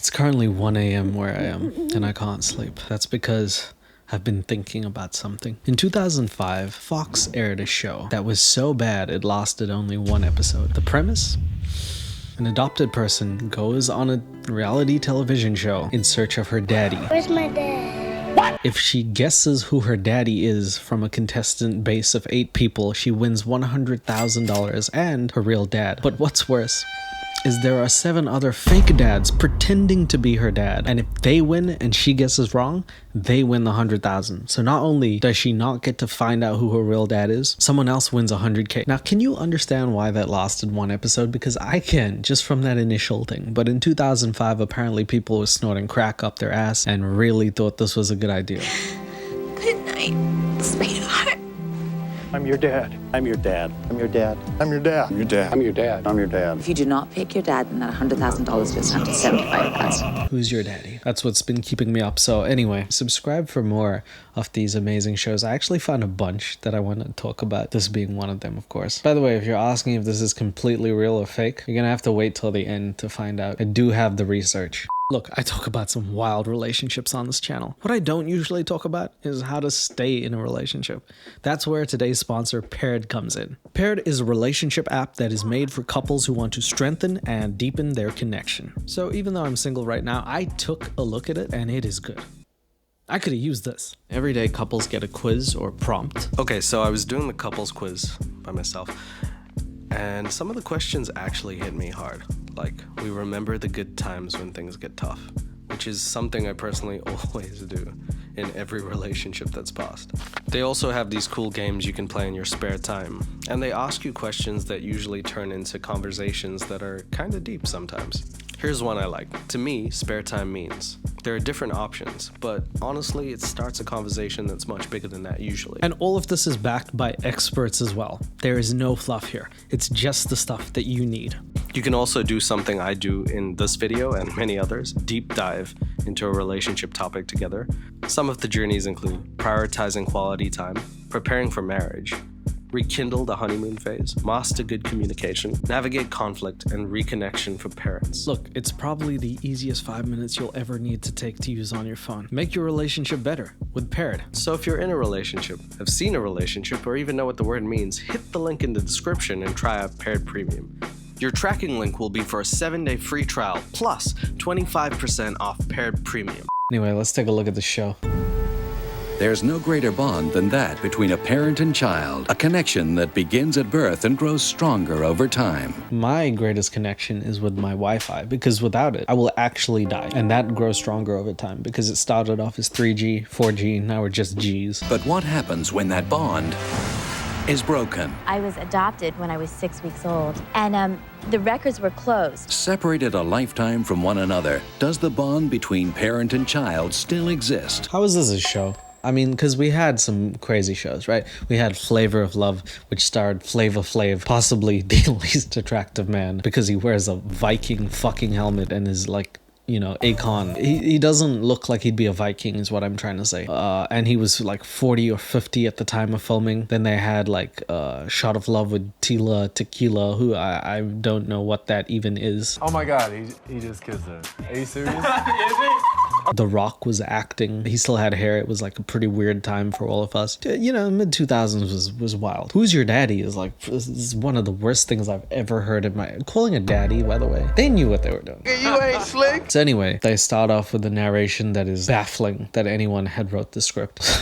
It's currently 1 a.m. where I am, and I can't sleep. That's because I've been thinking about something. In 2005, Fox aired a show that was so bad it lasted only one episode. The premise? An adopted person goes on a reality television show in search of her daddy. Where's my dad? What? If she guesses who her daddy is from a contestant base of 8 people, she wins $100,000 and her real dad. But what's worse is there are 7 other fake dads pretending to be her dad, and if they win and she guesses wrong, they win the 100,000. So not only does she not get to find out who her real dad is, someone else wins 100K. Now, can you understand why that lasted one episode? Because I can, just from that initial thing. But in 2005, apparently people were snorting crack up their ass and really thought this was a good idea. Good night, sweetheart. I'm your dad. I'm your dad. I'm your dad. I'm your dad. I'm your dad. I'm your dad. I'm your dad. If you do not pick your dad, then that $100,000 goes down to $75,000. Who's your daddy? That's what's been keeping me up. So anyway, subscribe for more of these amazing shows. I actually found a bunch that I want to talk about, this being one of them, of course. By the way, if you're asking if this is completely real or fake, you're gonna have to wait till the end to find out. I do have the research. Look, I talk about some wild relationships on this channel. What I don't usually talk about is how to stay in a relationship. That's where today's sponsor, Paired, comes in. Paired is a relationship app that is made for couples who want to strengthen and deepen their connection. So even though I'm single right now, I took a look at it and it is good. I could have used this. Every day couples get a quiz or prompt. Okay, so I was doing the couples quiz by myself, and some of the questions actually hit me hard. Like, we remember the good times when things get tough, which is something I personally always do in every relationship that's passed. They also have these cool games you can play in your spare time, and they ask you questions that usually turn into conversations that are kind of deep sometimes. Here's one I like. To me, spare time means there are different options, but honestly, it starts a conversation that's much bigger than that usually. And all of this is backed by experts as well. There is no fluff here. It's just the stuff that you need. You can also do something I do in this video and many others, deep dive into a relationship topic together. Some of the journeys include prioritizing quality time, preparing for marriage, rekindle the honeymoon phase, master good communication, navigate conflict, and reconnection for parents. Look, it's probably the easiest 5 minutes you'll ever need to take to use on your phone. Make your relationship better with Paired. So if you're in a relationship, have seen a relationship, or even know what the word means, hit the link in the description and try out Paired Premium. Your tracking link will be for a 7-day free trial, plus 25% off Paired Premium. Anyway, let's take a look at the show. There's no greater bond than that between a parent and child, a connection that begins at birth and grows stronger over time. My greatest connection is with my Wi-Fi, because without it, I will actually die. And that grows stronger over time, because it started off as 3G, 4G, now we're just Gs. But what happens when that bond is broken? I was adopted when I was 6 weeks old, and the records were closed. Separated a lifetime from one another, does the bond between parent and child still exist? How is this a show? I mean, because we had some crazy shows, right? We had Flavor of Love, which starred Flavor Flav, possibly the least attractive man, because he wears a Viking fucking helmet and is like, you know, Akon. He doesn't look like he'd be a Viking is what I'm trying to say. And he was like 40 or 50 at the time of filming. Then they had like Shot of Love with Tila Tequila, who I don't know what that even is. Oh my God, he just kissed her. Are you serious? The Rock was acting. He still had hair. It was like a pretty weird time for all of us. You know, mid 2000s was wild. Who's Your Daddy is like, this is one of the worst things I've ever heard in my, calling a daddy, by the way. They knew what they were doing. You ain't slick. So anyway, they start off with a narration that is baffling that anyone had wrote the script.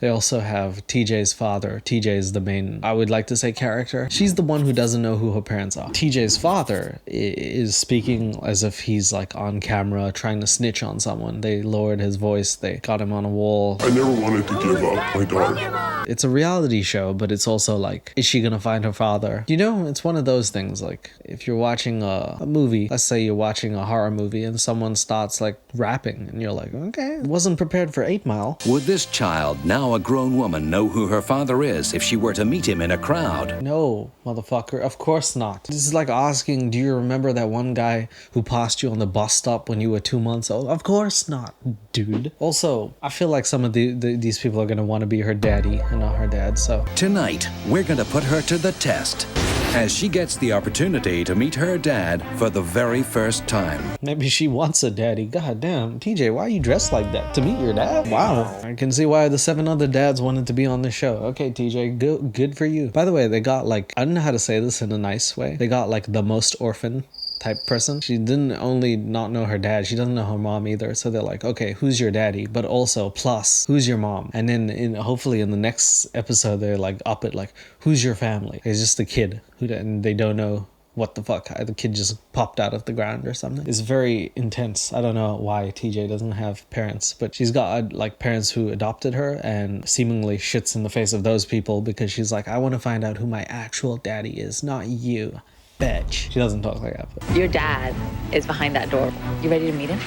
They also have TJ's father. TJ is the main, I would like to say, character. She's the one who doesn't know who her parents are. TJ's father is speaking as if he's like on camera trying to snitch on someone. They lowered his voice. They got him on a wall. I never wanted to give up my daughter. It's a reality show, but it's also like, is she gonna find her father? You know, it's one of those things, like if you're watching a movie, let's say you're watching a horror movie and someone starts like rapping and you're like, okay, wasn't prepared for 8 Mile. Would this child, now a grown woman, know who her father is if she were to meet him in a crowd? No, motherfucker, of course not. This is like asking, do you remember that one guy who passed you on the bus stop when you were 2 months old? Of course not, dude. Also, I feel like some of these people are gonna want to be her daddy and not her dad, so. Tonight, we're gonna put her to the test. as she gets the opportunity to meet her dad for the very first time. Maybe she wants a daddy. God damn. TJ, why are you dressed like that? To meet your dad? Wow. I can see why the 7 other dads wanted to be on the show. Okay, TJ, good for you. By the way, they got like, I don't know how to say this in a nice way. They got like the most orphan type person. She didn't only not know her dad, she doesn't know her mom either. So they're like, okay, who's your daddy? But also plus, who's your mom? And then hopefully in the next episode, they're like up it like, who's your family? It's just a kid and they don't know what the fuck. The kid just popped out of the ground or something. It's very intense. I don't know why TJ doesn't have parents, but she's got like parents who adopted her and seemingly shits in the face of those people because she's like, I want to find out who my actual daddy is, not you. Bitch. She doesn't talk like that. But. Your dad is behind that door. You ready to meet him?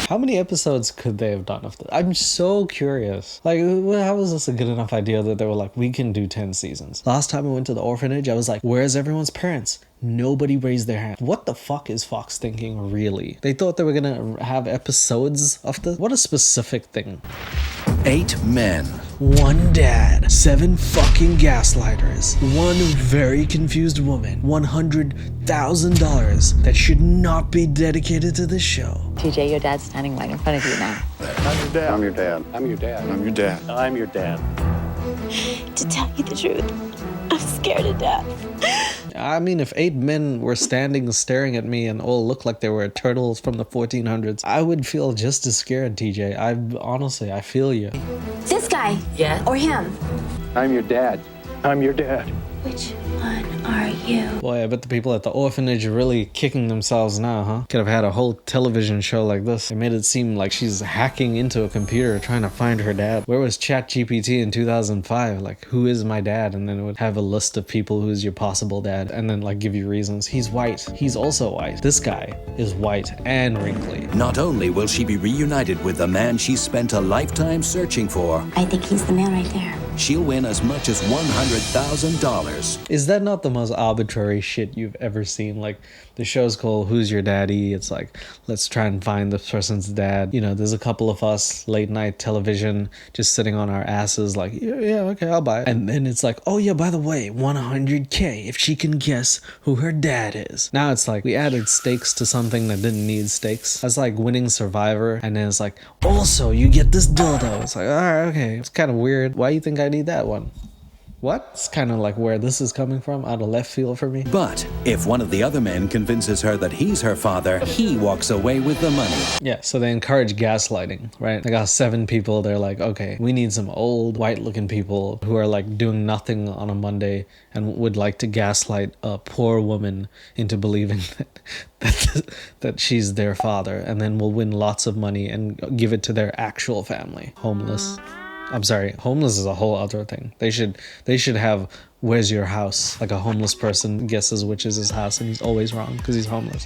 How many episodes could they have done of this? I'm so curious. Like, how was this a good enough idea that they were like, we can do 10 seasons? Last time I went to the orphanage, I was like, where's everyone's parents? Nobody raised their hand. What the fuck is Fox thinking, really? They thought they were gonna have episodes of this? What a specific thing. 8 men. 1 dad, 7 fucking gaslighters, 1 very confused woman, $100,000 that should not be dedicated to the show. TJ, your dad's standing right in front of you now. I'm your dad. I'm your dad. I'm your dad. I'm your dad. I'm your dad. To tell you the truth, I'm scared to death. I mean, if 8 men were standing staring at me and all looked like they were turtles from the 1400s, I would feel just as scared, TJ. Honestly, I feel you. This guy? Yeah. Or him? I'm your dad. I'm your dad. Which one are you? Boy, I bet the people at the orphanage are really kicking themselves now, huh? Could have had a whole television show like this. They made it seem like she's hacking into a computer trying to find her dad. Where was ChatGPT in 2005? Like, who is my dad? And then it would have a list of people who's your possible dad and then like give you reasons. He's white. He's also white. This guy is white and wrinkly. Not only will she be reunited with the man she spent a lifetime searching for, I think he's the man right there. she'll win as much as $100,000. Is that not the most arbitrary shit you've ever seen? Like, the show's called Who's Your Daddy? It's like, let's try and find this person's dad. You know, there's a couple of us late night television just sitting on our asses like, yeah, okay, I'll buy it. And then it's like, oh yeah, by the way, $100K if she can guess who her dad is. Now it's like, we added stakes to something that didn't need stakes. That's like winning Survivor. And then it's like, also, you get this dildo. It's like, all right, okay. It's kind of weird. Why do you think I need that one? What? It's kind of like where this is coming from, out of left field for me. But if one of the other men convinces her that he's her father, he walks away with the money. Yeah, so they encourage gaslighting, right? They got 7 people. They're like, okay, we need some old white-looking people who are like doing nothing on a Monday and would like to gaslight a poor woman into believing that she's their father, and then we'll win lots of money and give it to their actual family. Homeless. I'm sorry, homeless is a whole other thing. They should have where's your house? Like a homeless person guesses which is his house and he's always wrong because he's homeless.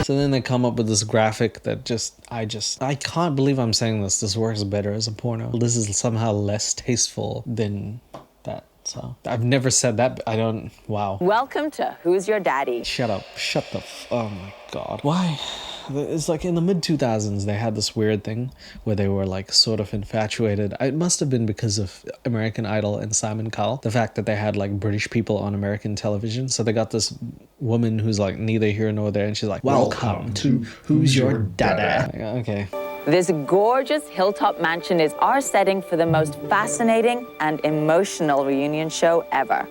So then they come up with this graphic that I can't believe I'm saying this. This works better as a porno. This is somehow less tasteful than that. So I've never said that. Wow. Welcome to Who's Your Daddy? Shut up. Oh my God. Why? It's like in the mid-2000s, they had this weird thing where they were like sort of infatuated. It must have been because of American Idol and Simon Cowell. The fact that they had like British people on American television. So they got this woman who's like neither here nor there. And she's like, welcome to Who's Your Dada? Okay. This gorgeous hilltop mansion is our setting for the most fascinating and emotional reunion show ever.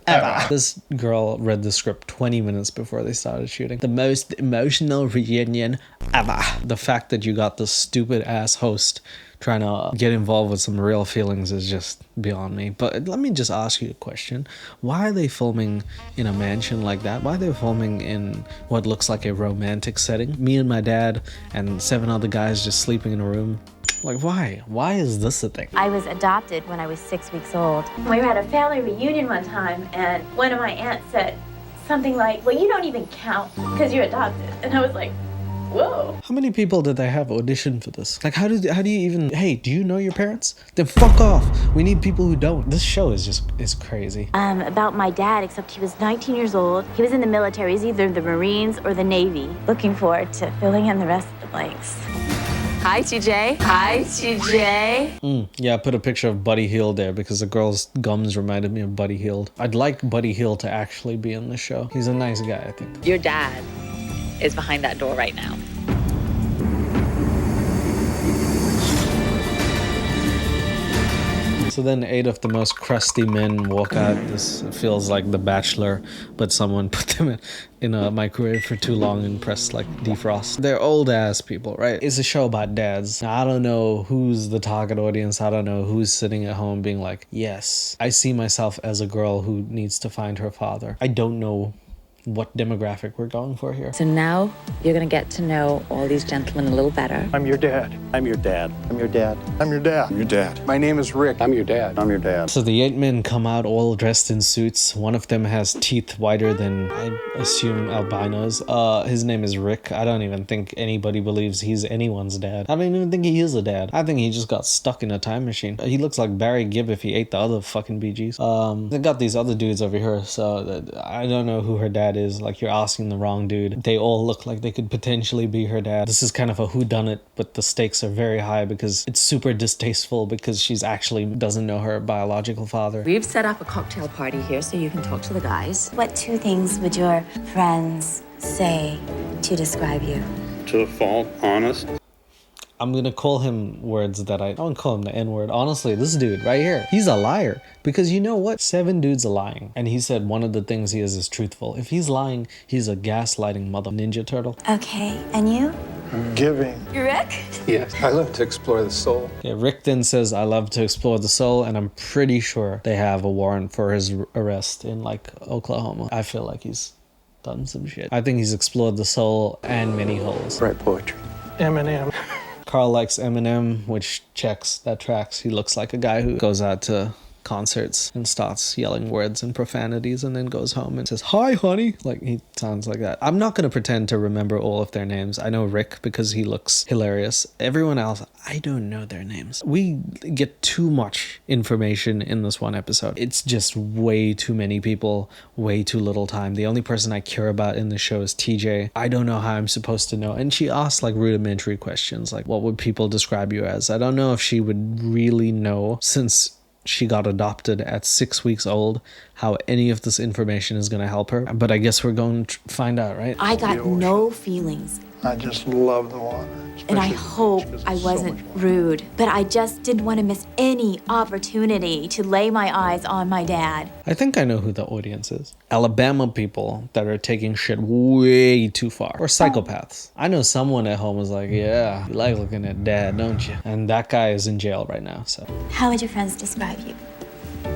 Ever. This girl read the script 20 minutes before they started shooting. The most emotional reunion ever. The fact that you got this stupid ass host trying to get involved with some real feelings is just beyond me. But let me just ask you a question. Why are they filming in a mansion like that? Why are they filming in what looks like a romantic setting? Me and my dad and 7 other guys just sleeping in a room. Like, why? Why is this a thing? I was adopted when I was 6 weeks old. We were at a family reunion one time, and one of my aunts said something like, well, you don't even count because you're adopted. And I was like, whoa. How many people did they have audition for this? Like, how do you even, hey, do you know your parents? Then fuck off. We need people who don't. This show is crazy. About my dad, except he was 19 years old. He was in the military, he's either the Marines or the Navy. Looking forward to filling in the rest of the blanks. Hi, TJ. Hi, TJ. Yeah, I put a picture of Buddy Hield there because the girl's gums reminded me of Buddy Hield. I'd like Buddy Hield to actually be in the show. He's a nice guy, I think. Your dad is behind that door right now. So then 8 of the most crusty men walk out. This feels like The Bachelor, but someone put them in a microwave for too long and pressed like defrost. They're old ass people, right? It's a show about dads. Now, I don't know who's the target audience. I don't know who's sitting at home being like, yes, I see myself as a girl who needs to find her father. I don't know what demographic we're going for here. So now you're gonna get to know all these gentlemen a little better. I'm your dad. I'm your dad. I'm your dad. I'm your dad. I'm your dad. My name is Rick. I'm your dad. I'm your dad. So the 8 men come out all dressed in suits. One of them has teeth whiter than, I assume, albinos. His name is Rick. I don't even think anybody believes he's anyone's dad. I don't even think he is a dad. I think he just got stuck in a time machine. He looks like Barry Gibb if he ate the other fucking Bee Gees. They got these other dudes over here, so I don't know who her dad is. Like, you're asking the wrong dude. They all look like they could potentially be her dad. This is kind of a whodunit, but the stakes are very high because it's super distasteful because she's actually doesn't know her biological father. We've set up a cocktail party here so you can talk to the guys. What 2 things would your friends say to describe you? To a fault, honest. I'm gonna call him words that I don't call him the N-word. Honestly, this dude right here, he's a liar. Because you know what? 7 dudes are lying. And he said one of the things he is truthful. If he's lying, he's a gaslighting mother Ninja Turtle. Okay, and you? Giving. You're Rick? Yes. I love to explore the soul. Yeah, Rick then says, I love to explore the soul, and I'm pretty sure they have a warrant for his arrest in, like, Oklahoma. I feel like he's done some shit. I think he's explored the soul and many holes. Write poetry. Eminem. Carl likes Eminem, which checks, that tracks. He looks like a guy who goes out to concerts and starts yelling words and profanities and then goes home and says, hi, honey. Like, he sounds like that. I'm not going to pretend to remember all of their names. I know Rick because he looks hilarious. Everyone else, I don't know their names. We get too much information in this one episode. It's just way too many people, way too little time. The only person I care about in the show is TJ. I don't know how I'm supposed to know. And she asks like rudimentary questions, like what would people describe you as? I don't know if she would really know, since she got adopted at 6 weeks old, how any of this information is going to help her. But I guess we're going to find out, right? I got no feelings. I just love the water. And I especially hope because I it's so wasn't much fun. rude, but I just didn't want to miss any opportunity to lay my eyes on my dad. I think I know who the audience is. Alabama people that are taking shit way too far. Or psychopaths. I know someone at home was like, yeah, you like looking at dad, don't you? And that guy is in jail right now, so. How would your friends describe you?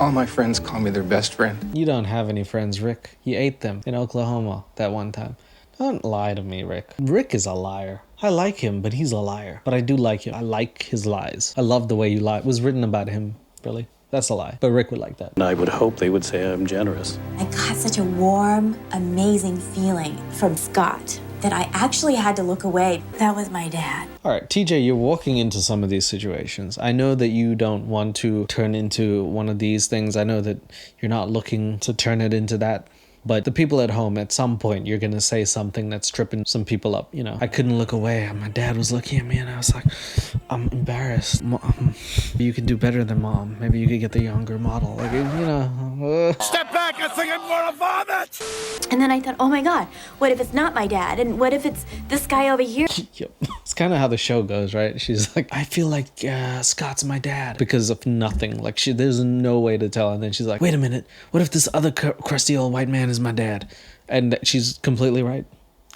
All my friends call me their best friend. You don't have any friends, Rick. You ate them in Oklahoma that one time. Don't lie to me, Rick. Rick is a liar. I like him, but he's a liar. But I do like him. I like his lies. I love the way you lie. It was written about him, really. That's a lie. But Rick would like that. And I would hope they would say I'm generous. I got such a warm, amazing feeling from Scott that I actually had to look away. That was my dad. All right, TJ, you're walking into some of these situations. I know that you don't want to turn into one of these things. I know that you're not looking to turn it into that. But the people at home, at some point, you're going to say something that's tripping some people up. You know, I couldn't look away. My dad was looking at me and I was like, I'm embarrassed. Mom, you could do better than mom. Maybe you could get the younger model. Like, you know. Step back, I think I'm gonna vomit! And then I thought, oh my God, what if it's not my dad? And what if it's this guy over here? Yep. It's kind of how the show goes, right? She's like, I feel like Scott's my dad because of nothing. Like, there's no way to tell. And then she's like, wait a minute. What if this other crusty old white man is my dad? And she's completely right.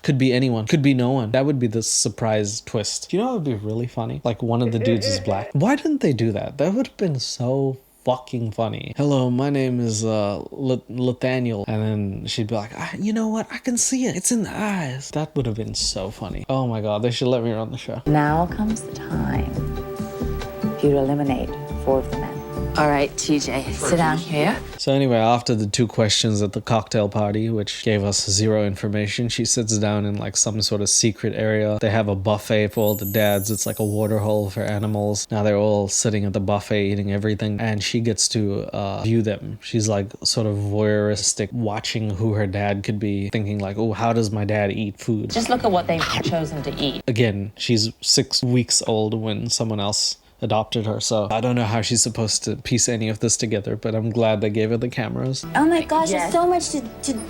Could be anyone. Could be no one. That would be the surprise twist. Do you know what would be really funny? Like, one of the dudes is black. Why didn't they do that? That would have been so fucking funny. Hello, my name is Nathaniel. And then she'd be like, you know what? I can see it. It's in the eyes. That would have been so funny. Oh my God, they should let me run the show. Now comes the time for you to eliminate 4 of the men. All right, TJ, sit down here. So anyway, after the 2 questions at the cocktail party, which gave us 0 information, she sits down in like some sort of secret area. They have a buffet for all the dads. It's like a waterhole for animals. Now they're all sitting at the buffet eating everything, and she gets to view them. She's like sort of voyeuristic, watching who her dad could be, thinking like, oh, how does my dad eat food? Just look at what they've chosen to eat. Again, she's 6 weeks old when someone else adopted her, so I don't know how she's supposed to piece any of this together, but I'm glad they gave her the cameras. Oh my gosh, Yes. there's so much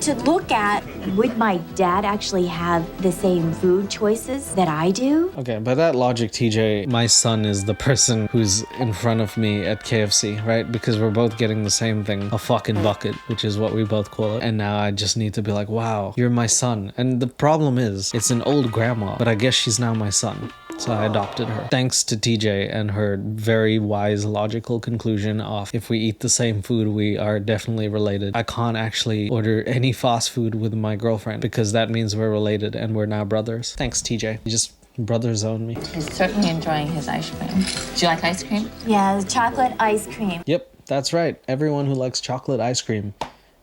to look at. Would my dad actually have the same food choices that I do? Okay, by that logic, TJ, my son is the person who's in front of me at KFC, right? Because we're both getting the same thing, a fucking bucket, which is what we both call it. And now I just need to be like, wow, you're my son. And the problem is, it's an old grandma, but I guess she's now my son. So I adopted her. Thanks to TJ and her very wise, logical conclusion of if we eat the same food, we are definitely related. I can't actually order any fast food with my girlfriend because that means we're related and we're now brothers. Thanks, TJ. You just brother zone me. He's certainly enjoying his ice cream. Do you like ice cream? Yeah, the chocolate ice cream. Yep, that's right. Everyone who likes chocolate ice cream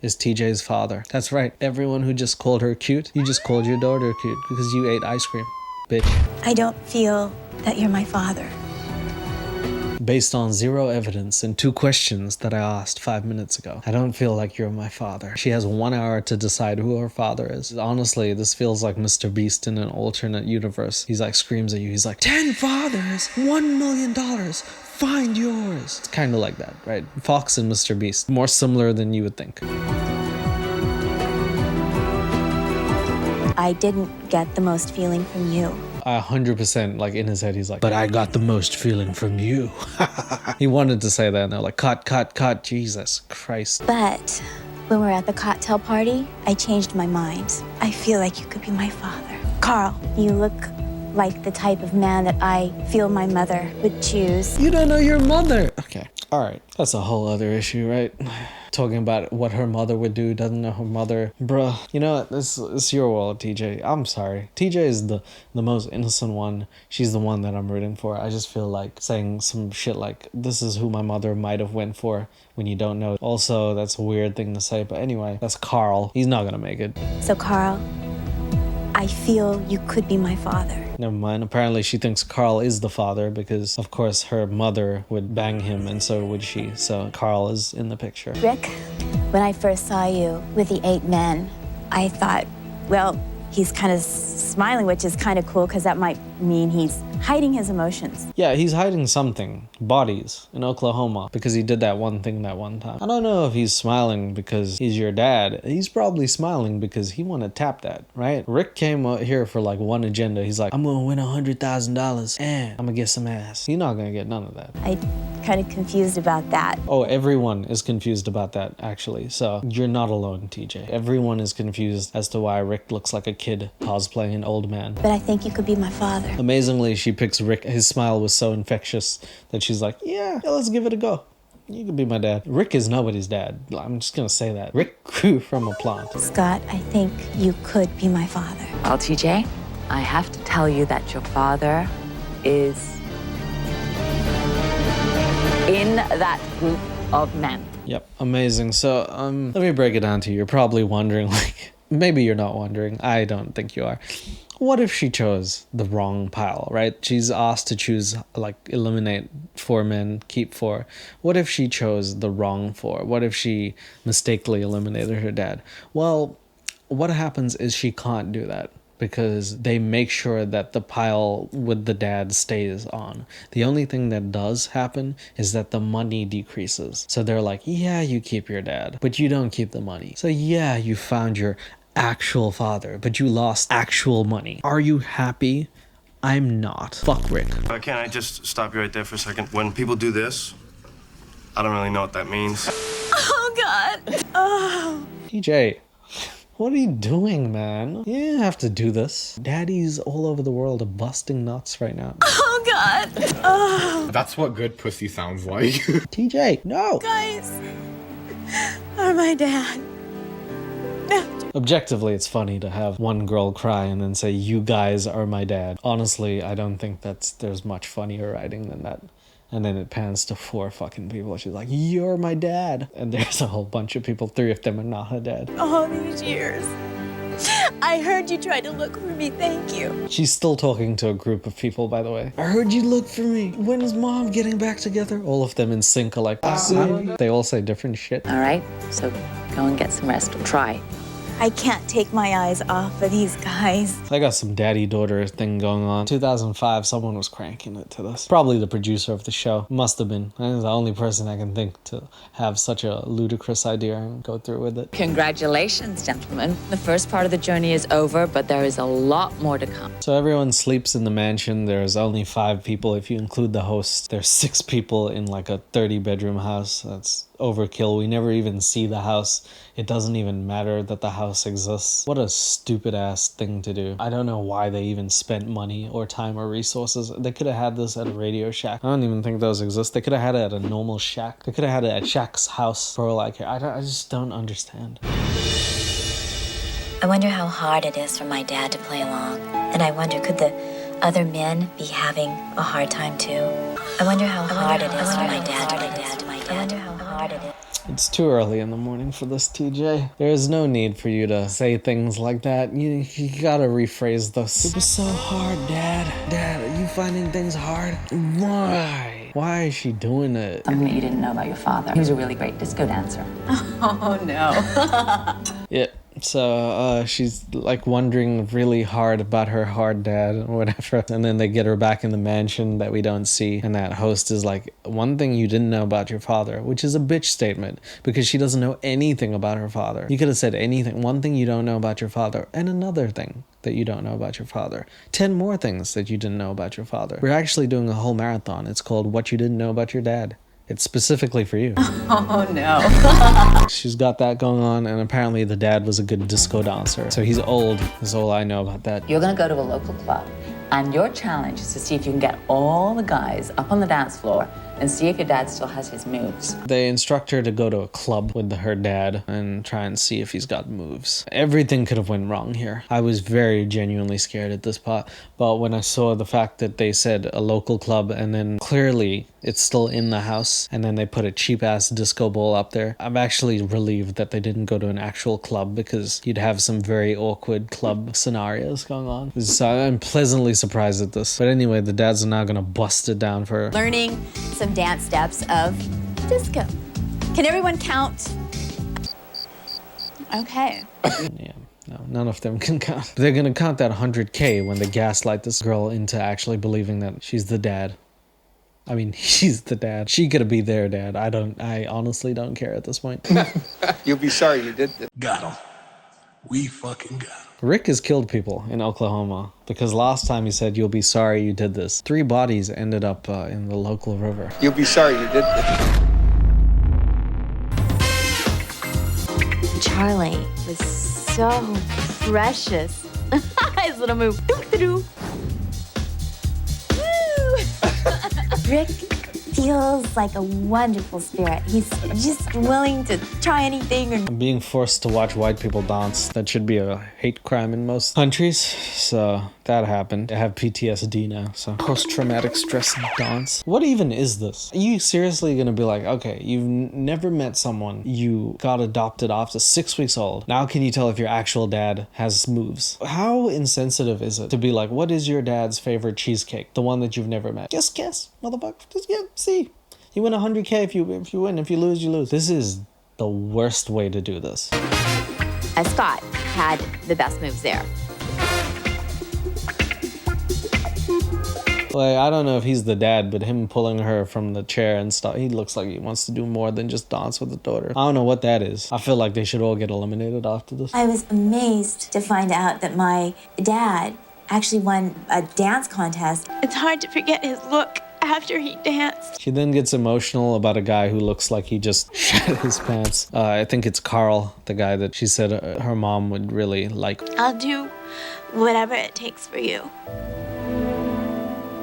is TJ's father. That's right. Everyone who just called her cute, you just called your daughter cute because you ate ice cream. Bitch. I don't feel that you're my father. Based on 0 evidence and 2 questions that I asked 5 minutes ago, I don't feel like you're my father. She has 1 hour to decide who her father is. Honestly, this feels like Mr. Beast in an alternate universe. He's like screams at you. He's like, 10 fathers, $1 million. Find yours. It's kind of like that, right? Fox and Mr. Beast. More similar than you would think. I didn't get the most feeling from you. 100%, like in his head, he's like, but I got the most feeling from you. He wanted to say that, and they're like, cut, Jesus Christ. But when we were at the cocktail party, I changed my mind. I feel like you could be my father. Carl, you look like the type of man that I feel my mother would choose. You don't know your mother. Okay, all right, that's a whole other issue, right? Talking about what her mother would do, doesn't know her mother. Bruh, you know what? This is your world, TJ. I'm sorry. TJ is the most innocent one. She's the one that I'm rooting for. I just feel like saying some shit like, this is who my mother might have went for when you don't know. Also, that's a weird thing to say, but anyway, that's Carl. He's not gonna make it. So, Carl, I feel you could be my father. Never mind. Apparently she thinks Carl is the father because, of course, her mother would bang him and so would she. So Carl is in the picture. Rick, when I first saw you with the 8 men, I thought, well, he's kind of smiling, which is kind of cool because that might mean he's hiding his emotions. Yeah, he's hiding something. Bodies in Oklahoma because he did that one thing that one time. I don't know if he's smiling because he's your dad. He's probably smiling because he want to tap that, right? Rick came out here for like one agenda. He's like, I'm gonna win $100,000 and I'm gonna get some ass. You're not gonna get none of that. I'm kind of confused about that. Oh, everyone is confused about that, actually. So you're not alone, TJ. Everyone is confused as to why Rick looks like a kid cosplaying an old man. But I think you could be my father. Amazingly, she picks Rick. His smile was so infectious that she's like, yeah, let's give it a go. You could be my dad. Rick is nobody's dad. I'm just gonna say that. Rick grew from a plant. Scott, I think you could be my father. Well, TJ, I have to tell you that your father is in that group of men. Yep, amazing. So, let me break it down to you. You're probably wondering, like, maybe you're not wondering. I don't think you are. What if she chose the wrong pile, right? She's asked to choose, like, eliminate 4 men, keep 4. What if she chose the wrong 4? What if she mistakenly eliminated her dad? Well, what happens is she can't do that because they make sure that the pile with the dad stays on. The only thing that does happen is that the money decreases. So they're like, yeah, you keep your dad, but you don't keep the money. So yeah, you found your actual father, but you lost actual money. Are you happy? I'm not. Fuck Rick. Can't I just stop you right there for a second? When people do this, I don't really know what that means. Oh, God. Oh. TJ, what are you doing, man? You didn't have to do this. Daddies all over the world are busting nuts right now. Oh, God. Oh. That's what good pussy sounds like. TJ, no. Guys are my dad. Objectively, it's funny to have one girl cry and then say, you guys are my dad. Honestly, I don't think there's much funnier writing than that. And then it pans to 4 fucking people. She's like, you're my dad. And there's a whole bunch of people. 3 of them are not her dad. All these years, I heard you tried to look for me. Thank you. She's still talking to a group of people, by the way. I heard you look for me. When is mom getting back together? All of them in sync are like, they all say different shit. All right, so go and get some rest. Try. I can't take my eyes off of these guys. I got some daddy-daughter thing going on. 2005, someone was cranking it to this. Probably the producer of the show. Must have been. I'm the only person I can think to have such a ludicrous idea and go through with it. Congratulations, gentlemen. The first part of the journey is over, but there is a lot more to come. So everyone sleeps in the mansion. There's only 5 people if you include the host. There's 6 people in like a 30-bedroom house. That's overkill. We never even see the house. It doesn't even matter that the house exists. What a stupid ass thing to do. I don't know why they even spent money or time or resources. They could have had this at a Radio Shack. I don't even think those exist. They could have had it at a normal shack. They could have had it at Shack's house for all I care. I just don't understand. I wonder how hard it is for my dad to play along. And I wonder, could the other men be having a hard time too? I wonder how hard it is for my dad to play dad to my dad. I wonder how hard it is. It's too early in the morning for this, TJ. There is no need for you to say things like that. You gotta rephrase this. It was so hard, Dad. Dad, are you finding things hard? Why? Why is she doing it? Something that you didn't know about your father. He was a really great disco dancer. Oh, no. Yeah. So she's like wondering really hard about her hard dad or whatever, and then they get her back in the mansion that we don't see, and that host is like, one thing you didn't know about your father, which is a bitch statement because she doesn't know anything about her father. You could have said anything. One thing you don't know about your father, and another thing that you don't know about your father. 10 more things that you didn't know about your father. We're actually doing a whole marathon. It's called What You Didn't Know About Your Dad. It's specifically for you. Oh, no. She's got that going on, and apparently the dad was a good disco dancer. So he's old, is all I know about that. You're gonna go to a local club, and your challenge is to see if you can get all the guys up on the dance floor and see if your dad still has his moves. They instruct her to go to a club with her dad and try and see if he's got moves. Everything could have went wrong here. I was very genuinely scared at this part, but when I saw the fact that they said a local club and then clearly it's still in the house and then they put a cheap ass disco ball up there, I'm actually relieved that they didn't go to an actual club because you'd have some very awkward club scenarios going on. So I'm pleasantly surprised at this. But anyway, the dads are now gonna bust it down for her. Learning some dance steps of disco. Can everyone count? Okay. Yeah. No, none of them can count. They're gonna count that 100K when they gaslight this girl into actually believing that she's the dad. I mean, he's the dad. She could be their dad. I honestly don't care at this point. You'll be sorry you did this. Got him. We fucking got him. Rick has killed people in Oklahoma because last time he said, you'll be sorry you did this. 3 bodies ended up in the local river. You'll be sorry you did this. Charlie was so precious. His little move. Doo-doo-doo. Woo! Rick feels like a wonderful spirit. He's just willing to try anything. I'm being forced to watch white people dance. That should be a hate crime in most countries. So that happened. I have PTSD now, so post-traumatic stress dance. What even is this? Are you seriously gonna be like, okay, you've never met someone, you got adopted after 6 weeks old. Now can you tell if your actual dad has moves? How insensitive is it to be like, what is your dad's favorite cheesecake? The one that you've never met. Just guess, motherfucker. Just guess. See, you win 100K if you win. If you lose, you lose. This is the worst way to do this. Scott had the best moves there. Like, I don't know if he's the dad, but him pulling her from the chair and stuff, he looks like he wants to do more than just dance with the daughter. I don't know what that is. I feel like they should all get eliminated after this. I was amazed to find out that my dad actually won a dance contest. It's hard to forget his look after he danced. She then gets emotional about a guy who looks like he just shat his pants. I think it's Carl, the guy that she said her mom would really like. I'll do whatever it takes for you.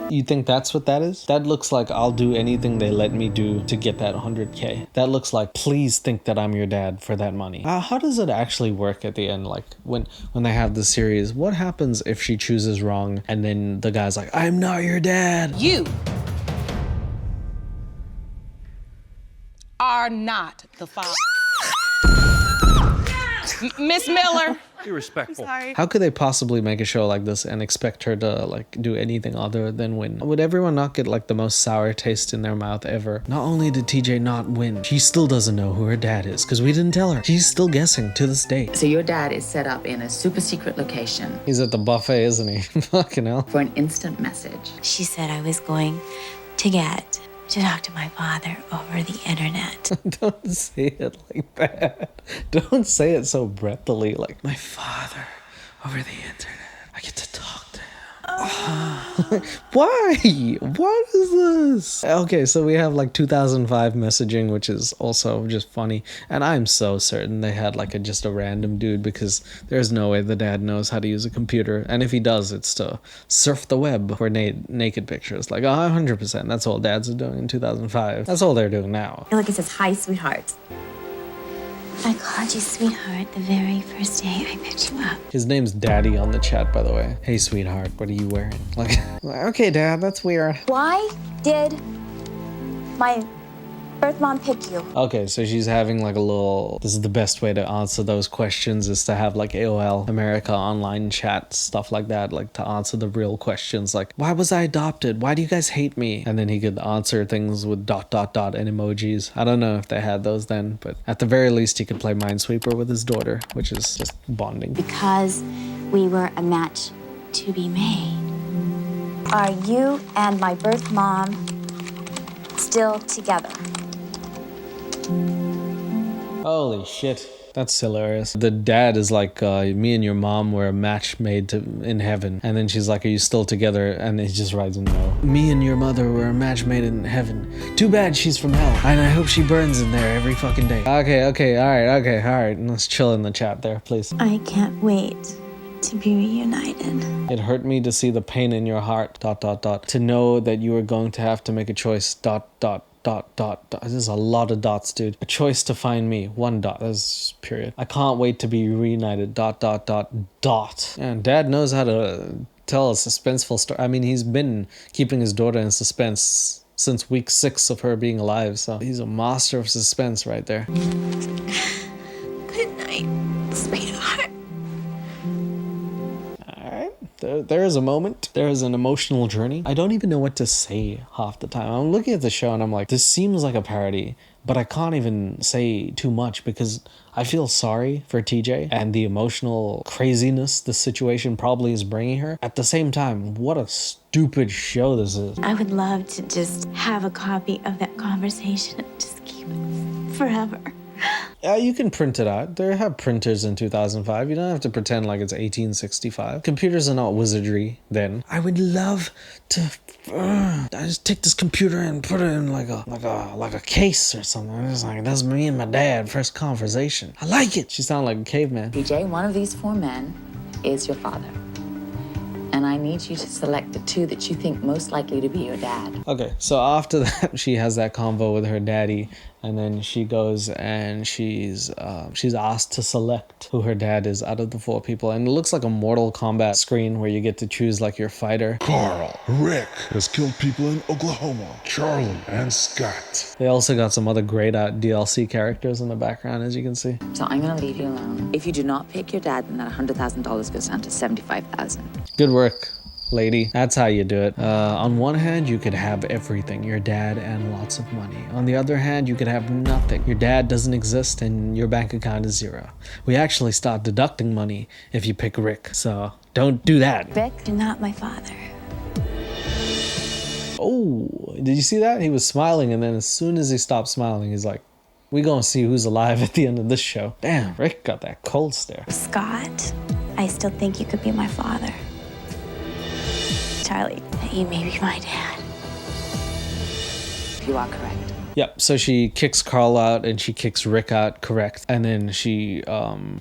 You think that's what that is? That looks like I'll do anything they let me do to get that 100K. That looks like, please think that I'm your dad for that money. How does it actually work at the end? Like when they have the series, what happens if she chooses wrong and then the guy's like, I'm not your dad? You are not the father. Miss Miller. Be respectful. Sorry. How could they possibly make a show like this and expect her to like do anything other than win? Would everyone not get like the most sour taste in their mouth ever? Not only did TJ not win, she still doesn't know who her dad is because we didn't tell her. She's still guessing to this day. So your dad is set up in a super secret location. He's at the buffet, isn't he? Fucking hell. For an instant message. She said I was going to talk to my father over the internet. Don't say it like that. Don't say it so breathily, like, my father over the internet. I get to talk to him. Why? What is this? Okay, so we have like 2005 messaging, which is also just funny. And I'm so certain they had like just a random dude because there's no way the dad knows how to use a computer. And if he does, it's to surf the web for naked pictures. Like 100%. That's all dads are doing in 2005. That's all they're doing now. Look, it says, "Hi, sweetheart." I called you sweetheart the very first day I picked you up. His name's Daddy on the chat, by the way. Hey, sweetheart, what are you wearing? Like, okay, Dad, that's weird. Why did my birth mom pick you? Okay, so she's having like a little... This is the best way to answer those questions is to have like AOL, America Online Chat, stuff like that, like to answer the real questions like, why was I adopted? Why do you guys hate me? And then he could answer things with ... and emojis. I don't know if they had those then, but at the very least he could play Minesweeper with his daughter, which is just bonding. Because we were a match to be made. Are you and my birth mom still together? Holy shit. That's hilarious. The dad is like, me and your mom were a match made in heaven. And then she's like, are you still together? And he just writes no. Me and your mother were a match made in heaven. Too bad she's from hell. And I hope she burns in there every fucking day. Okay, all right. Let's chill in the chat there, please. I can't wait to be reunited. It hurt me to see the pain in your heart, ... To know that you were going to have to make a choice, ... There's a lot of dots, dude. A choice to find me, 1 dot. That's period. I can't wait to be reunited, ... And dad knows how to tell a suspenseful story. I mean, he's been keeping his daughter in suspense since week 6 of her being alive, so he's a master of suspense right there. Good night, sweetheart. There is a moment. There is an emotional journey. I don't even know what to say half the time. I'm looking at the show and I'm like, this seems like a parody, but I can't even say too much because I feel sorry for TJ and the emotional craziness the situation probably is bringing her. At the same time, what a stupid show this is. I would love to just have a copy of that conversation and just keep it forever. You can print it out. They have printers in 2005. You don't have to pretend like it's 1865. Computers are not wizardry then. I would love to I just take this computer and put it in like a case or something. It's like, that's me and my dad, first conversation. I like it. She sounded like a caveman. PJ, one of these 4 men is your father. And I need you to select the 2 that you think most likely to be your dad. Okay, so after that, she has that convo with her daddy, and then she goes and she's asked to select who her dad is out of the 4 people, and it looks like a Mortal Kombat screen where you get to choose like your fighter. Carl, Rick has killed people in Oklahoma, Charlie, and Scott. They also got some other great DLC characters in the background, as you can see. So I'm gonna leave you alone. If you do not pick your dad, then that $100,000 goes down to $75,000. Good work, lady. That's how you do it. On one hand, you could have everything, your dad and lots of money. On the other hand, you could have nothing. Your dad doesn't exist and your bank account is 0. We actually start deducting money if you pick Rick, so don't do that. Rick, you're not my father. Oh, did you see that? He was smiling, and then as soon as he stopped smiling, he's like, we gonna see who's alive at the end of this show. Damn, Rick got that cold stare. Scott, I still think you could be my father. Charlie, you may be my dad. You are correct. Yep, so she kicks Carl out and she kicks Rick out, correct. And then she,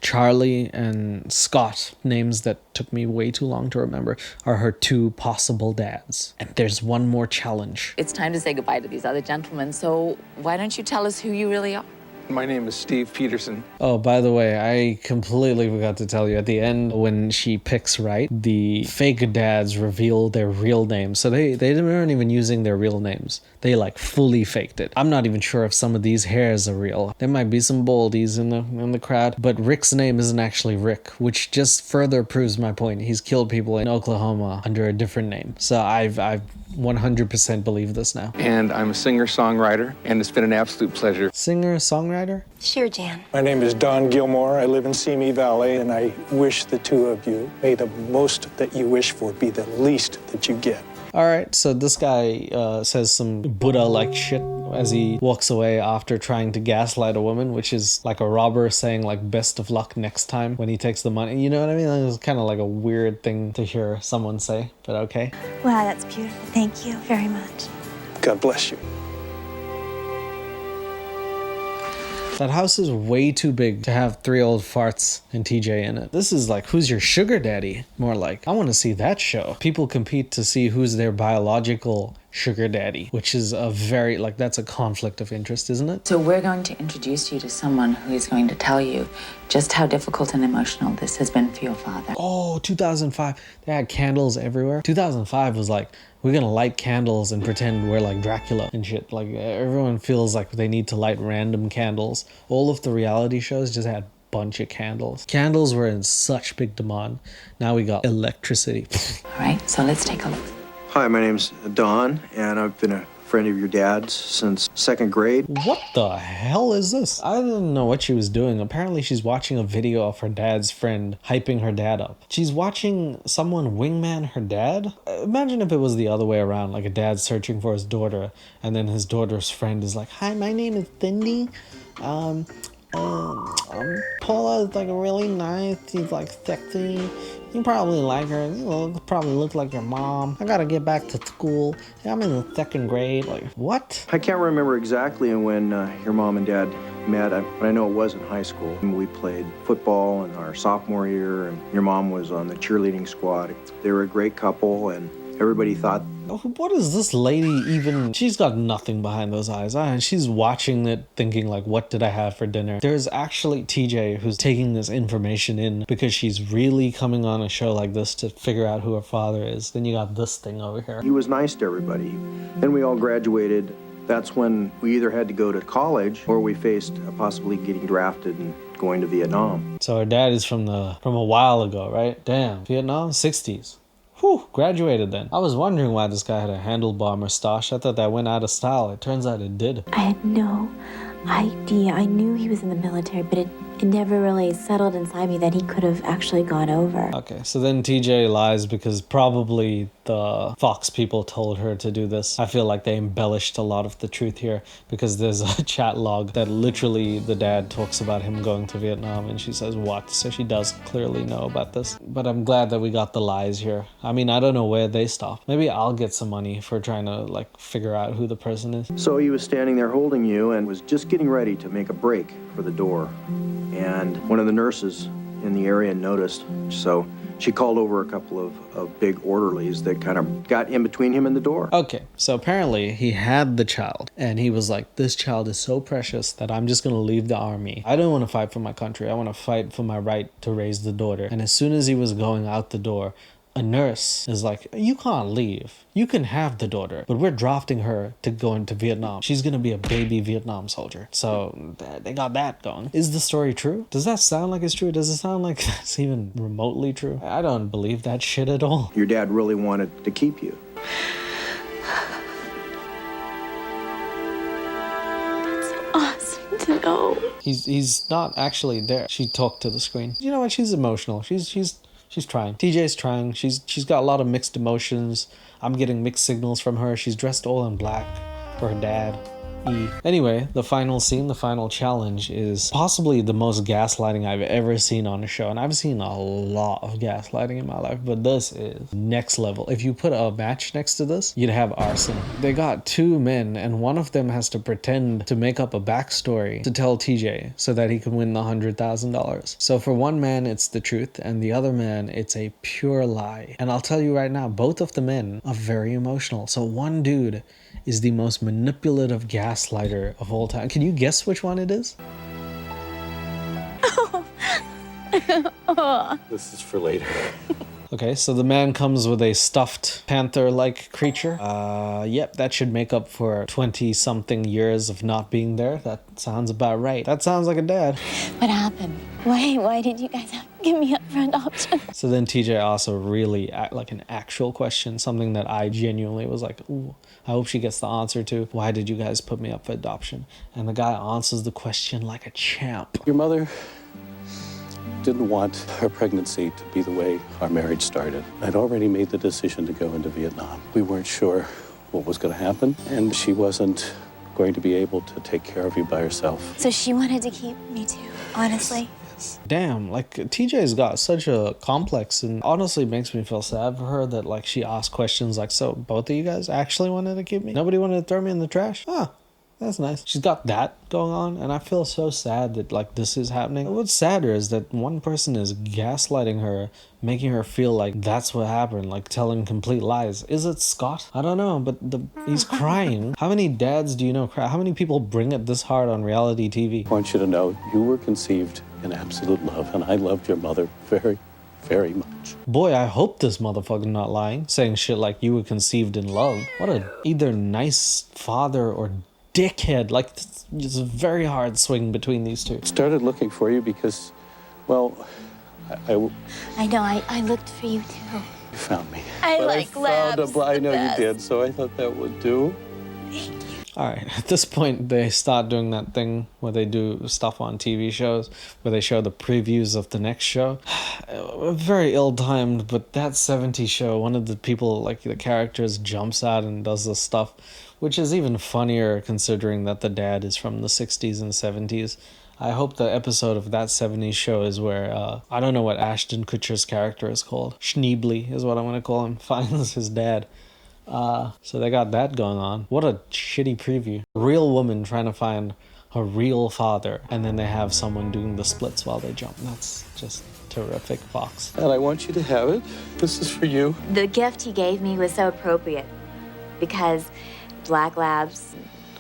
Charlie and Scott, names that took me way too long to remember, are her 2 possible dads. And there's one more challenge. It's time to say goodbye to these other gentlemen, so why don't you tell us who you really are? My name is Steve Peterson. Oh, by the way, I completely forgot to tell you, at the end when she picks right, the fake dads reveal their real names. So they weren't even using their real names. They like fully faked it. I'm not even sure if some of these hairs are real. There might be some boldies in the crowd, but Rick's name isn't actually Rick, which just further proves my point. He's killed people in Oklahoma under a different name. So I've 100% believe this now. And I'm a singer-songwriter, and it's been an absolute pleasure. Singer-songwriter? Sure, Jan. My name is Don Gilmore. I live in Simi Valley, and I wish the two of you may the most that you wish for be the least that you get. All right, so this guy says some Buddha-like shit as he walks away after trying to gaslight a woman, which is like a robber saying like best of luck next time when he takes the money. You know what I mean? It's kind of like a weird thing to hear someone say, but okay. Wow, that's beautiful. Thank you very much. God bless you. That house is way too big to have 3 old farts and TJ in it. This is like, who's your sugar daddy? More like, I want to see that show. People compete to see who's their biological sugar daddy, which is a very, like, that's a conflict of interest, isn't it? So we're going to introduce you to someone who is going to tell you just how difficult and emotional this has been for your father. Oh, 2005. They had candles everywhere. 2005 was like, we're gonna light candles and pretend we're like Dracula and shit. Like, everyone feels like they need to light random candles. All of the reality shows just had a bunch of candles. Candles were in such big demand. Now we got electricity. All right, so let's take a look. Hi, my name's Don, and I've been a friend of your dad's since 2nd grade. What the hell is this? I didn't know what she was doing. Apparently she's watching a video of her dad's friend hyping her dad up. She's watching someone wingman her dad? Imagine if it was the other way around, like a dad searching for his daughter, and then his daughter's friend is like, hi, my name is Cindy. Paula's like really nice. She's like sexy. You probably like her. You probably look like your mom. I gotta get back to school. I'm in the 2nd grade. Like, what? I can't remember exactly when your mom and dad met, but I know it was in high school. We played football in our sophomore year, and your mom was on the cheerleading squad. They were a great couple, and everybody thought... What is this lady even... She's got nothing behind those eyes. She's watching it thinking like, what did I have for dinner? There's actually TJ who's taking this information in because she's really coming on a show like this to figure out who her father is. Then you got this thing over here. He was nice to everybody. Then we all graduated. That's when we either had to go to college or we faced possibly getting drafted and going to Vietnam. So her dad is from a while ago, right? Damn. Vietnam? 60s. Whew, graduated then. I was wondering why this guy had a handlebar mustache. I thought that went out of style. It turns out it did. I had no idea. I knew he was in the military, but it never really settled inside me that he could have actually gone over. Okay, so then TJ lies because probably the Fox people told her to do this. I feel like they embellished a lot of the truth here because there's a chat log that literally the dad talks about him going to Vietnam and she says what? So she does clearly know about this. But I'm glad that we got the lies here. I mean, I don't know where they stop. Maybe I'll get some money for trying to like figure out who the person is. So he was standing there holding you and was just getting ready to make a break for the door. And one of the nurses in the area noticed, so she called over a couple of big orderlies that kind of got in between him and the door. Okay, so apparently he had the child, and he was like, this child is so precious that I'm just gonna leave the army. I don't want to fight for my country. I want to fight for my right to raise the daughter. And as soon as he was going out the door, a nurse is like, you can't leave. You can have the daughter, but we're drafting her to go into Vietnam. She's gonna be a baby Vietnam soldier. So they got that going. Is the story true? Does that sound like it's true? Does it sound like it's even remotely true? I don't believe that shit at all. Your dad really wanted to keep you. That's so awesome to know. He's not actually there. She talked to the screen. You know what? She's emotional. She's trying. TJ's trying. She's got a lot of mixed emotions. I'm getting mixed signals from her. She's dressed all in black for her dad. Anyway, the final scene, the final challenge is possibly the most gaslighting I've ever seen on a show. And I've seen a lot of gaslighting in my life, but this is next level. If you put a match next to this, you'd have arson. They got 2 men and one of them has to pretend to make up a backstory to tell TJ so that he can win the $100,000. So for one man, it's the truth, and the other man, it's a pure lie. And I'll tell you right now, both of the men are very emotional. So one dude is the most manipulative gaslighter gaslighter of all time. Can you guess which one it is? This is for later. Okay, so the man comes with a stuffed panther-like creature. Yep, that should make up for 20-something years of not being there. That sounds about right. That sounds like a dad. What happened? Why did you guys have to give me up for adoption? So then TJ also really like an actual question, something that I genuinely was like, ooh, I hope she gets the answer to. Why did you guys put me up for adoption? And the guy answers the question like a champ. Your mother didn't want her pregnancy to be the way our marriage started. I'd already made the decision to go into Vietnam. We weren't sure what was going to happen, and she wasn't going to be able to take care of you by herself. So she wanted to keep me too, honestly. Damn, like TJ's got such a complex, and honestly makes me feel sad for her that like she asked questions like, so both of you guys actually wanted to keep me? Nobody wanted to throw me in the trash? Huh. That's nice. She's got that going on, and I feel so sad that like this is happening. What's sadder is that one person is gaslighting her, making her feel like that's what happened, like telling complete lies. Is it Scott? I don't know, but he's crying. How many dads do you know cry? How many people bring it this hard on reality TV? I want you to know you were conceived in absolute love, and I loved your mother very, very much. Boy, I hope this motherfucker not lying, saying shit like you were conceived in love. What a either nice father or dickhead. Like, it's a very hard swing between these two. Started looking for you because, well, I know, I looked for you too. You found me. I But like I labs. I know you did, so I thought that would do. Alright, at this point they start doing that thing where they do stuff on TV shows where they show the previews of the next show. Very ill-timed, but that 70s show, one of the people, like the characters, jumps out and does this stuff, which is even funnier considering that the dad is from the 60s and 70s. I hope the episode of that 70s show is where, I don't know what Ashton Kutcher's character is called. Schneebly is what I'm going to call him, finds his dad. So they got that going on. What a shitty preview. Real woman trying to find her real father, and then they have someone doing the splits while they jump. That's just terrific, Fox. And I want you to have it. This is for you. The gift he gave me was so appropriate because black labs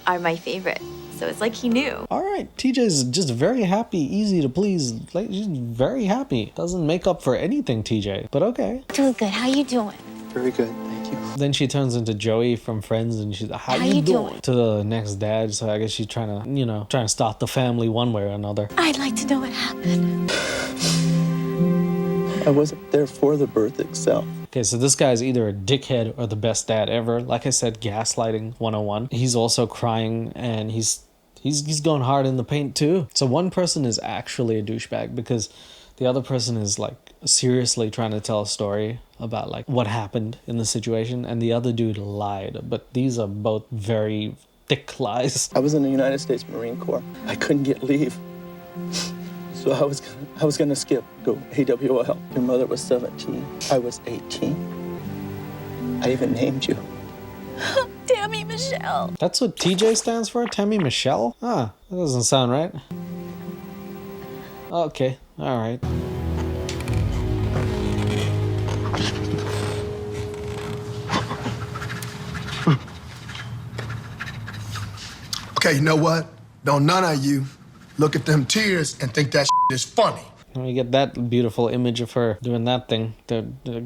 are my favorite. So it's like he knew. Alright, TJ's just very happy, easy to please. Like, she's very happy. Doesn't make up for anything, TJ, but okay. Doing good. How you doing? Very good, thank you. Then she turns into Joey from Friends and she's, how you doing? To the next dad, so I guess she's trying to, you know, trying to start the family one way or another. I'd like to know what happened. I wasn't there for the birth itself. Okay, so this guy's either a dickhead or the best dad ever. Like I said, gaslighting 101. He's also crying and he's going hard in the paint too. So one person is actually a douchebag because the other person is like seriously trying to tell a story about like what happened in the situation, and the other dude lied. But these are both very thick lies. I was in the United States Marine Corps. I couldn't get leave. So I was gonna skip, go AWOL. Your mother was 17. I was 18. I even named you. Tammy Michelle. That's what TJ stands for? Tammy Michelle? Ah, that doesn't sound right. Okay, alright. Okay, you know what? Don't none of you look at them tears and think that is funny. When you get that beautiful image of her doing that thing,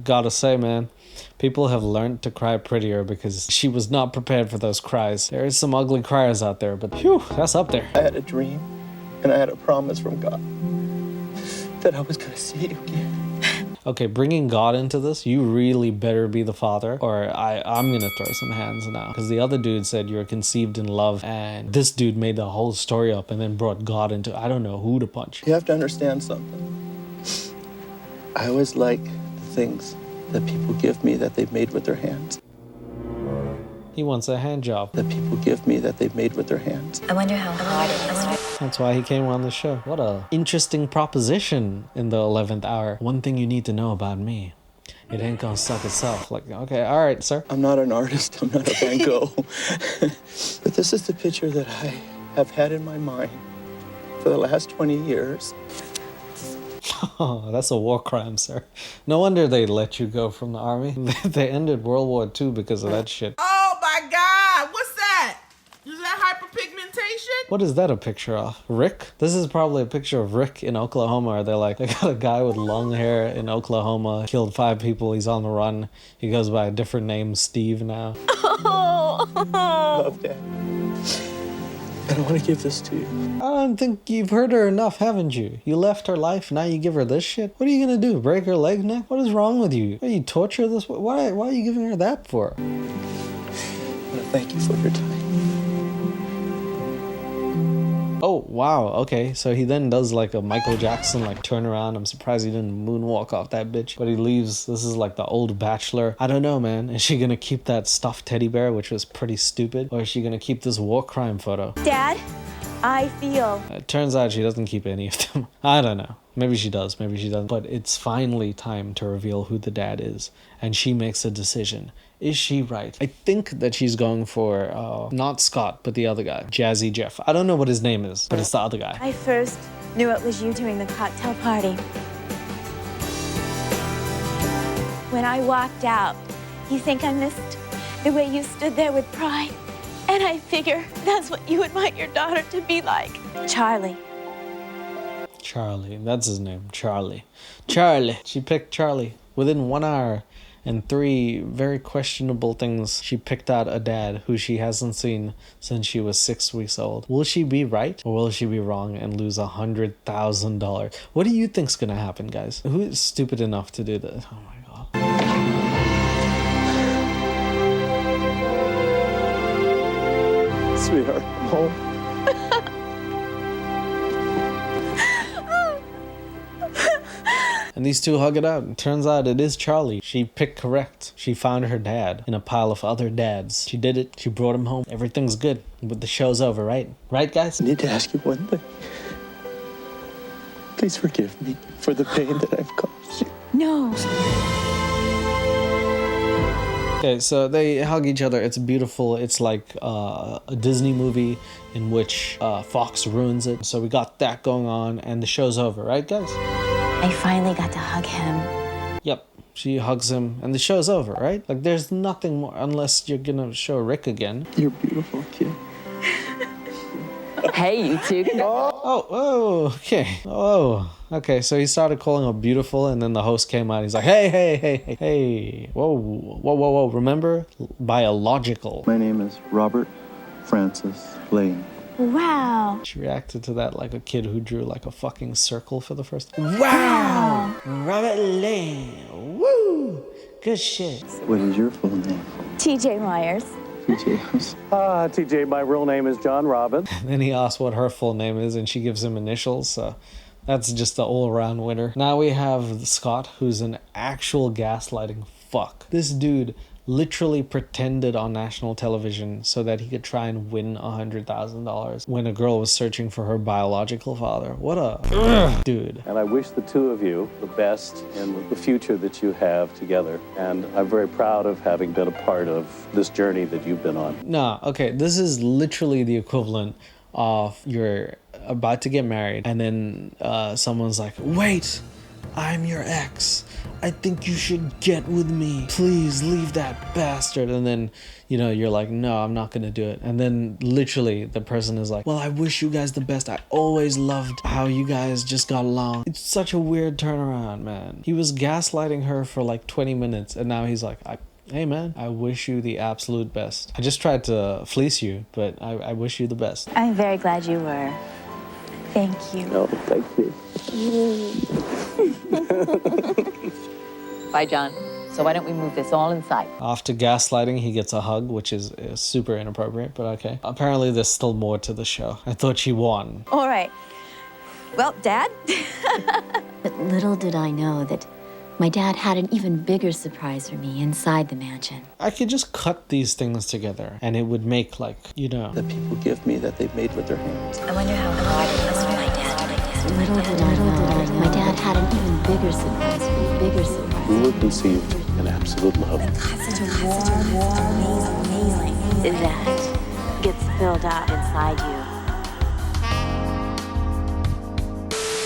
gotta say, man, people have learned to cry prettier because she was not prepared for those cries. There is some ugly criers out there, but phew, that's up there. I had a dream, and I had a promise from God that I was gonna see you again. Okay, bringing God into this, you really better be the father, or I'm gonna throw some hands now. Because the other dude said you're conceived in love, and this dude made the whole story up and then brought God into, I don't know who to punch. You have to understand something. I always like the things that people give me that they've made with their hands. He wants a hand job. That people give me that they've made with their hands. I wonder how hard it is. That's why he came on the show. What a interesting proposition in the 11th hour. One thing you need to know about me. It ain't gonna suck itself. Like, okay, all right, sir. I'm not an artist. I'm not a Van Gogh. But this is the picture that I have had in my mind for the last 20 years. Oh, that's a war crime, sir. No wonder they let you go from the army. They ended World War II because of that shit. Oh my God, what's that? Is that hyperpixel? What is that a picture of? Rick? This is probably a picture of Rick in Oklahoma. Or they're like, they got a guy with long hair in Oklahoma, killed 5 people, he's on the run. He goes by a different name, Steve now. Love, Dad. And I want to give this to you. I don't think you've hurt her enough, haven't you? You left her life, now you give her this shit? What are you gonna do, break her leg neck? What is wrong with you? What, you torture this? Why are you giving her that for? I want to thank you for your time. Oh, wow, okay. So he then does like a Michael Jackson like turnaround. I'm surprised he didn't moonwalk off that bitch. But he leaves. This is like the old bachelor. I don't know, man. Is she gonna keep that stuffed teddy bear, which was pretty stupid? Or is she gonna keep this war crime photo? Dad, I feel. It turns out she doesn't keep any of them. I don't know. Maybe she does, maybe she doesn't. But it's finally time to reveal who the dad is. And she makes a decision. Is she right? I think that she's going for, not Scott, but the other guy. Jazzy Jeff. I don't know what his name is, but it's the other guy. I first knew it was you during the cocktail party. When I walked out, you think I missed the way you stood there with pride? And I figure that's what you would want your daughter to be like. Charlie. Charlie, that's his name, Charlie. Charlie. She picked Charlie. Within 1 hour and 3 very questionable things, she picked out a dad who she hasn't seen since she was 6 weeks old. Will she be right or will she be wrong and lose $100,000? What do you think's gonna happen, guys? Who is stupid enough to do this? Oh my god. Sweetheart, I'm home. And these two hug it out. It turns out it is Charlie. She picked correct. She found her dad in a pile of other dads. She did it. She brought him home. Everything's good. But the show's over, right? Right, guys? I need to ask you one thing. Please forgive me for the pain that I've caused you. No. Okay, so they hug each other. It's beautiful. It's like a Disney movie in which Fox ruins it. So we got that going on and the show's over, right, guys? I finally got to hug him. Yep, she hugs him and the show's over, right? Like there's nothing more unless you're gonna show Rick again. You're beautiful, kid. Hey, you two. Oh, okay. Oh, okay. So he started calling her beautiful, and then the host came out. He's like, hey. Whoa. Remember? Biological. My name is Robert Francis Lane. Wow. She reacted to that like a kid who drew like a fucking circle for the first time. Wow. Robert Lane. Woo. Good shit. What is your full name? TJ Myers. TJ, my real name is John Robin. Then he asks what her full name is, and she gives him initials, so that's just the all-around winner. Now we have Scott, who's an actual gaslighting fuck. This dude literally pretended on national television so that he could try and win $100,000 when a girl was searching for her biological father. What a dude. And I wish the two of you the best in the future that you have together. And I'm very proud of having been a part of this journey that you've been on. Nah, okay, this is literally the equivalent of you're about to get married and then someone's like, wait, I'm your ex. I think you should get with me. Please leave that bastard. And then, you know, you're like, no, I'm not gonna do it. And then literally the person is like, well, I wish you guys the best. I always loved how you guys just got along. It's such a weird turnaround, man. He was gaslighting her for like 20 minutes and now he's like, hey man, I wish you the absolute best. I just tried to fleece you, but I wish you the best. I'm very glad you were. Thank you. Oh, thank you. Bye, John. So why don't we move this all inside? After gaslighting, he gets a hug, which is super inappropriate, but okay. Apparently there's still more to the show. I thought she won. All right. Well, Dad? But little did I know that my dad had an even bigger surprise for me inside the mansion. I could just cut these things together and it would make like, you know. That people give me that they've made with their hands. I wonder how hard it is for my dad. Little did I know that my dad had an even bigger surprise for me. We were conceived in absolute love. Such a warm, amazing. That gets filled up inside you.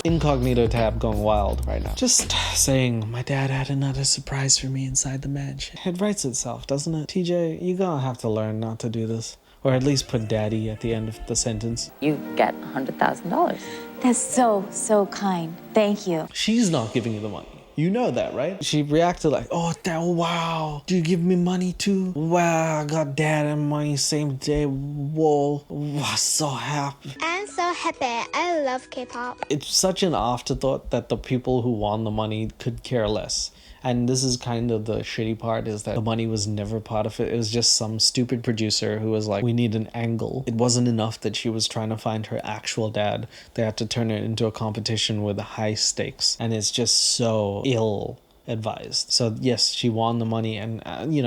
Incognito tab going wild right now. Just saying, my dad had another surprise for me inside the mansion. It writes itself, doesn't it? TJ, you're gonna have to learn not to do this. Or at least put daddy at the end of the sentence. You get $100,000. That's so kind. Thank you. She's not giving you the money. You know that, right? She reacted like, oh, wow. Do you give me money too? Wow, I got dad and money same day. Whoa. Wow, so happy. I'm so happy. I love K-pop. It's such an afterthought that the people who won the money could care less. And this is kind of the shitty part, is that the money was never part of it. It was just some stupid producer who was like, we need an angle. It wasn't enough that she was trying to find her actual dad. They had to turn it into a competition with high stakes. And it's just so ill advised. So yes, she won the money, and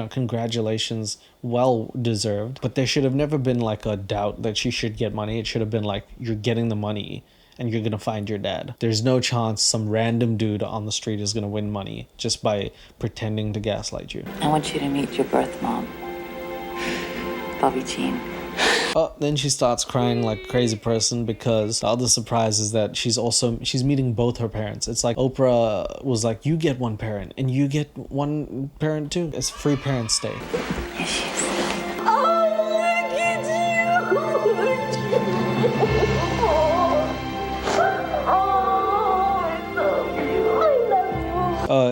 congratulations, well deserved. But there should have never been like a doubt that she should get money. It should have been like, you're getting the money and you're gonna find your dad. There's no chance some random dude on the street is gonna win money just by pretending to gaslight you. I want you to meet your birth mom, Bobby Jean. Oh, then she starts crying like a crazy person, because the other surprise is that she's meeting both her parents. It's like Oprah was like, you get one parent and you get one parent too. It's free parent stay. Here she is.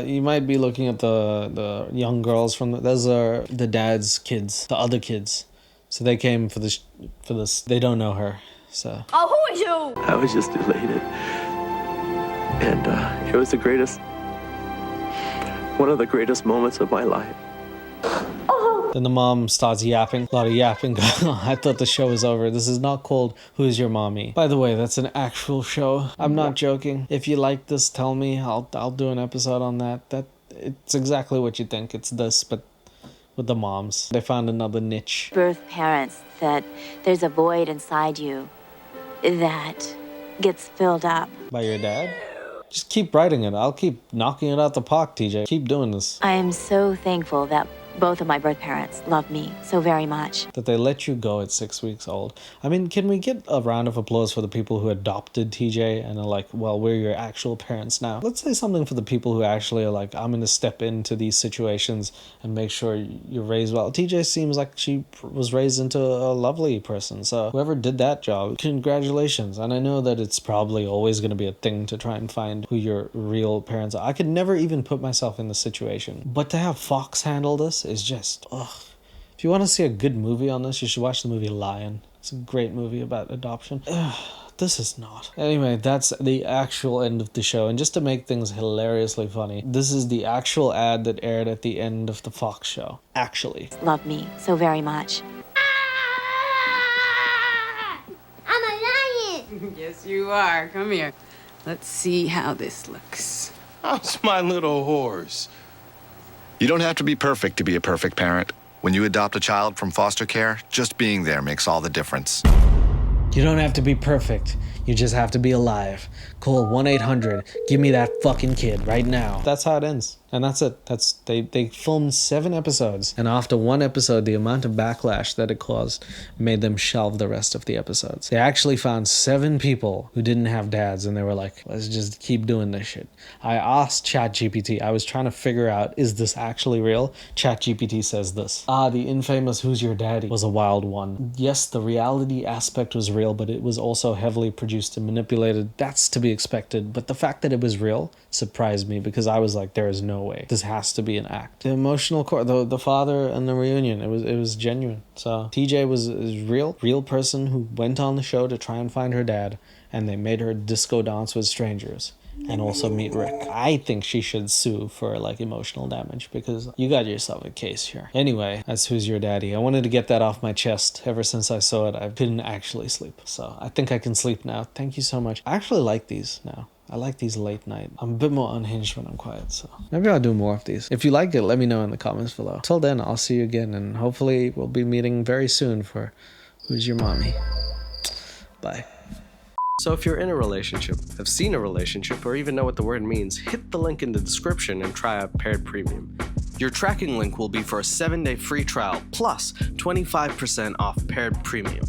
You might be looking at the young girls from those are the dad's kids, the other kids. So they came for this. They don't know her, so. Oh, who are you? I was just elated. And it was one of the greatest moments of my life. Then the mom starts yapping. A lot of yapping going on. I thought the show was over. This is not called Who's Your Mommy. By the way, that's an actual show. I'm not joking. If you like this, tell me. I'll do an episode on that. It's exactly what you think. It's this, but with the moms. They found another niche. Birth parents, that there's a void inside you that gets filled up. By your dad? Just keep writing it. I'll keep knocking it out the park, TJ. Keep doing this. I am so thankful that both of my birth parents love me so very much. That they let you go at 6 weeks old. I mean, can we get a round of applause for the people who adopted TJ and are like, well, we're your actual parents now? Let's say something for the people who actually are like, I'm going to step into these situations and make sure you're raised well. TJ seems like she was raised into a lovely person. So whoever did that job, congratulations. And I know that it's probably always going to be a thing to try and find who your real parents are. I could never even put myself in the situation. But to have Fox handle this is just, ugh. If you want to see a good movie on this, you should watch the movie Lion. It's a great movie about adoption. Ugh, this is not. Anyway, that's the actual end of the show. And just to make things hilariously funny, this is the actual ad that aired at the end of the Fox show. Actually. Love me so very much. I'm a lion. Yes, you are. Come here. Let's see how this looks. How's my little horse? You don't have to be perfect to be a perfect parent. When you adopt a child from foster care, just being there makes all the difference. You don't have to be perfect. You just have to be alive. Call 1-800. Give me that fucking kid right now. That's how it ends. And that's it. They filmed 7 episodes. And after 1 episode, the amount of backlash that it caused made them shelve the rest of the episodes. They actually found 7 people who didn't have dads, and they were like, let's just keep doing this shit. I asked ChatGPT. I was trying to figure out, is this actually real? ChatGPT says this. The infamous Who's Your Daddy was a wild one. Yes, the reality aspect was real, but it was also heavily produced and manipulated. That's to be expected. But the fact that it was real surprised me, because I was like, there is no way. This has to be an act. The emotional core, the father and the reunion, it was genuine. So TJ was real person who went on the show to try and find her dad, and they made her disco dance with strangers and also meet Rick. I think she should sue for like emotional damage, because you got yourself a case here. Anyway, that's Who's Your Daddy. I wanted to get that off my chest. Ever since I saw it, I couldn't actually sleep. So I think I can sleep now. Thank you so much. I actually like these now. I like these late night. I'm a bit more unhinged when I'm quiet, so maybe I'll do more of these. If you like it, let me know in the comments below. Till then, I'll see you again, and hopefully we'll be meeting very soon for Who's Your Mommy. Bye. So if you're in a relationship, have seen a relationship, or even know what the word means, hit the link in the description and try out Paired Premium. Your tracking link will be for a 7-day free trial plus 25% off Paired Premium.